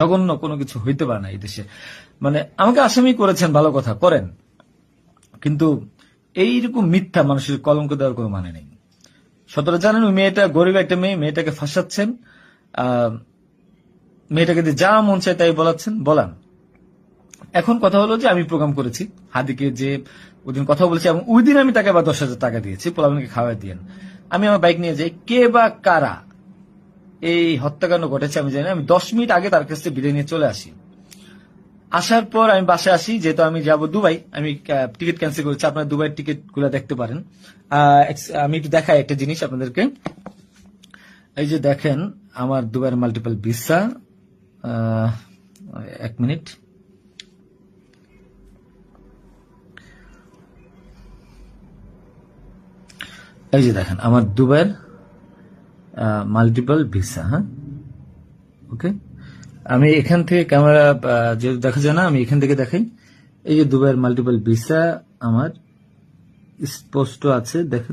জঘন্য কোনো কিছু হইতে পারে না এই দেশে। মানে আমাকে আসামি করেছেন, ভালো কথা করেন, কিন্তু এইরকম মিথ্যা মানুষের কলঙ্ক দেওয়ার কোনো মানে নেই। সতেরো জানেন ওই মেয়েটা গরিব একটা মেয়ে, মেয়েটাকে ফাঁসাচ্ছেন, মেয়েটাকে দিয়ে যা মন চায় তাই বলাচ্ছেন, বলান। এখন কথা হলো যে আমি প্রোগ্রাম করেছি হাদিকে, যে ওইদিন কথা বলেছি এবং ওই দিন আমি তাকে আবার 10,000 টাকা দিয়েছি, পোলাপানকে খাওয়াই দিয়েন। আমি আমার বাইক নিয়ে যাই, কে বা কারা এই হত্যাকাণ্ড ঘটেছে আমি জানি না। আমি 10 মিনিট আগে তার কাছ থেকে বিদায় নিয়ে চলে আসি। আসার পর আমি বাসায় আসি, যেহেতু আমি যাব দুবাই, আমি টিকিট ক্যান্সেল করেছি। আপনারা দুবাইয়ের টিকিট গুলো দেখতে পারেন। আমি একটু দেখাই একটা জিনিস আপনাদেরকে। এই যে দেখেন আমার দুবাইয়ের মাল্টিপল ভিসা। 1 মিনিট। এই যে দেখেন আমার দুবাইয়ের মাল্টিপল ভিসা। হ্যাঁ, ওকে। আমি এখান থেকে ক্যামেরা যেহেতু দেখা যায় না, আমি এখান থেকে দেখাই। এই যে দুবাইয়ের মাল্টিপল ভিসা আমার স্পষ্ট আছে, দেখেন।